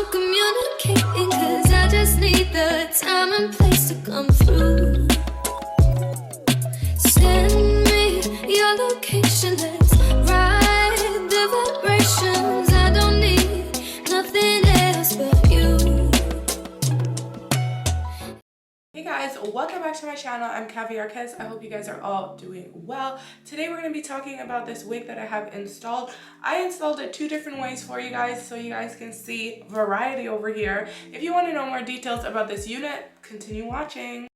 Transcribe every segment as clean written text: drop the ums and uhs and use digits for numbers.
on communicating, cause I just need the time and place to come through. Send me your location, let's ride the vibrations. I don't need nothing else but you. Hey guys, welcome back to my channel. I'm Kaviar Kez. I hope you guys are all doing well. Today we're going to be talking about this wig that I have installed. I installed it 2 different ways for you guys so you guys can see variety over here. If you want to know more details about this unit, continue watching.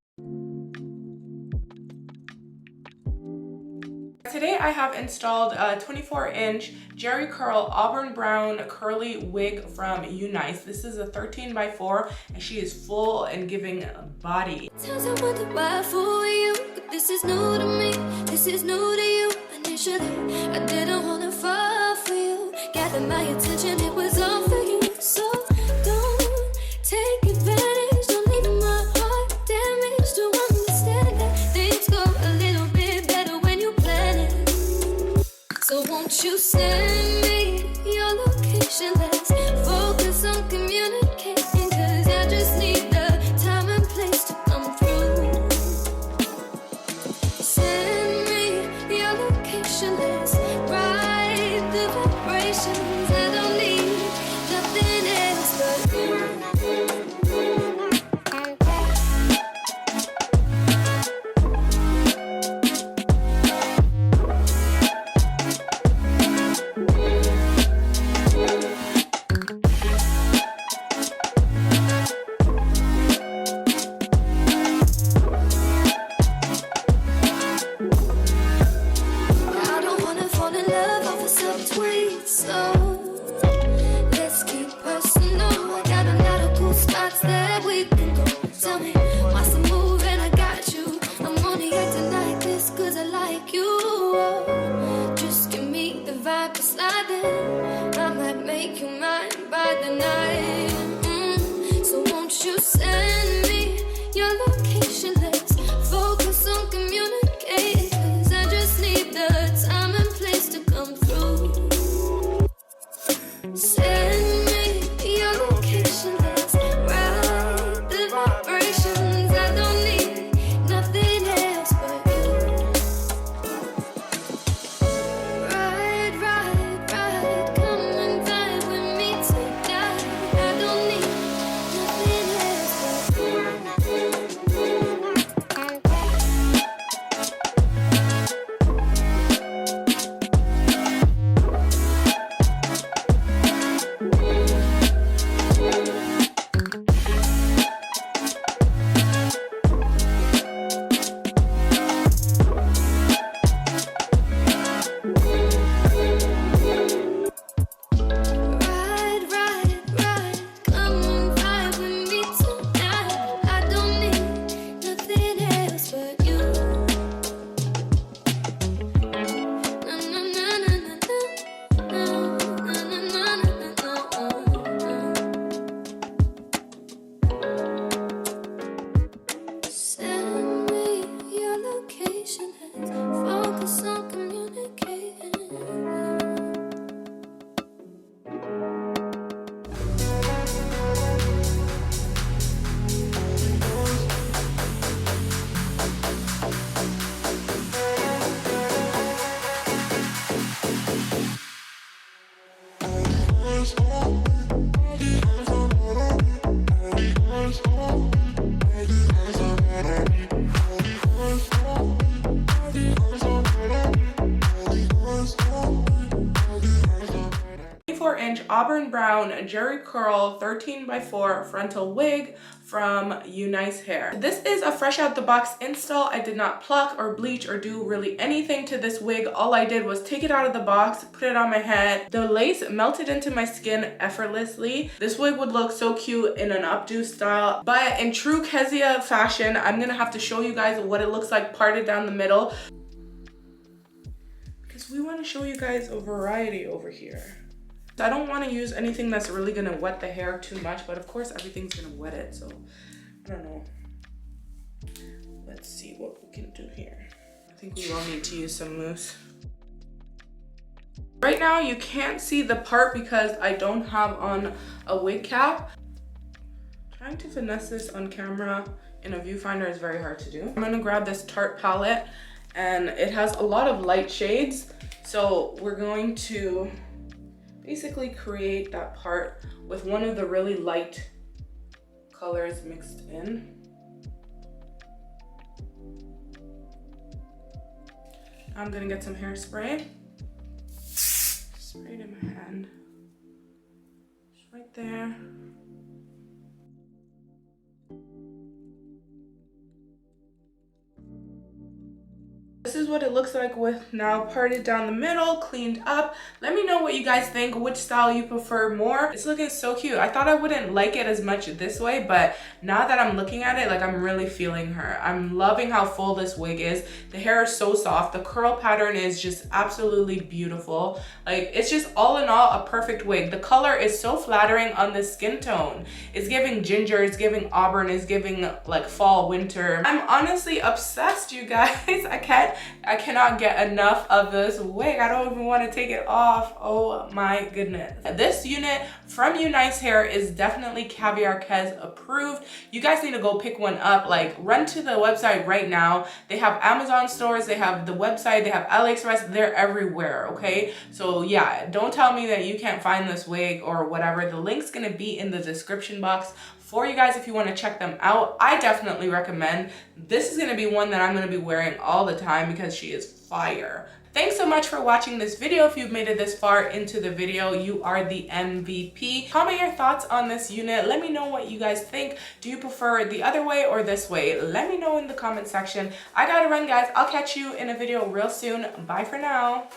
Today I have installed a 24-inch Jerry Curl Auburn Brown curly wig from Unice. This is a 13x4 and she is full and giving body. Sometimes I wonder why I fool you, but this is new to me, this is new to you. Initially, I didn't want to fall for you. Gather my attention, it was all for you. So don't take advantage, don't leave my heart damaged. To understand that things go a little bit better when you plan it. So won't you send me your location? Let's focus on communicating, cause I just need the time and place to come through. Send me your location, let's ride the vibrations. I don't need nothing else but you. So won't you send me your location? Let's focus on communicating, cause I just need the time and place to come through. Send me your location, let's ride the vibrations. I don't need nothing else but you. Ride, ride, ride, come and vibe with me tonight. I don't need nothing else but you. Ride, ride, ride, come and vibe with me tonight. I don't need nothing else but you. Na na na na na na na na. Send me your location, let's focus on communicating. Inch Auburn Brown Jerry Curl 13x4 frontal wig from UNiceHair. This is a fresh out the box install. I did not pluck or bleach or do really anything to this wig. All I did was take it out of the box, put it on my head. The lace melted into my skin effortlessly. This wig would look so cute in an updo style, but in true Kezia fashion, I'm gonna have to show you guys what it looks like parted down the middle, because we want to show you guys a variety over here. I don't want to use anything that's really going to wet the hair too much, but of course everything's going to wet it, so I don't know. Let's see what we can do here. I think we will need to use some mousse. Right now you can't see the part because I don't have on a wig cap. Trying to finesse this on camera in a viewfinder is very hard to do. I'm gonna grab this Tarte palette and it has a lot of light shades. So we're going to basically create that part with one of the really light colors mixed in. I'm gonna get some hairspray. Spray it in my hand. Just right there. This is what it looks like with now parted down the middle, cleaned up. Let me know what you guys think, which style you prefer more. It's looking so cute. I thought I wouldn't like it as much this way, but now that I'm looking at it, like I'm really feeling her. I'm loving how full this wig is. The hair is so soft. The curl pattern is just absolutely beautiful. Like it's just all in all a perfect wig. The color is so flattering on the skin tone. It's giving ginger, it's giving auburn, it's giving like fall, winter. I'm honestly obsessed, you guys. I cannot get enough of this wig. I don't even want to take it off. Oh my goodness. This unit from UNiceHair is definitely Kaviar Kez approved. You guys need to go pick one up. Like run to the website right now. They have Amazon stores, they have the website, they have AliExpress, they're everywhere, okay? So yeah, don't tell me that you can't find this wig or whatever. The link's gonna be in the description box for you guys if you want to check them out. I definitely recommend. This is going to be one that I'm going to be wearing all the time because she is fire. Thanks so much for watching this video. If you've made it this far into the video, you are the MVP. Comment your thoughts on this unit. Let me know what you guys think. Do you prefer the other way or this way? Let me know in the comment section. I gotta run, guys. I'll catch you in a video real soon. Bye for now.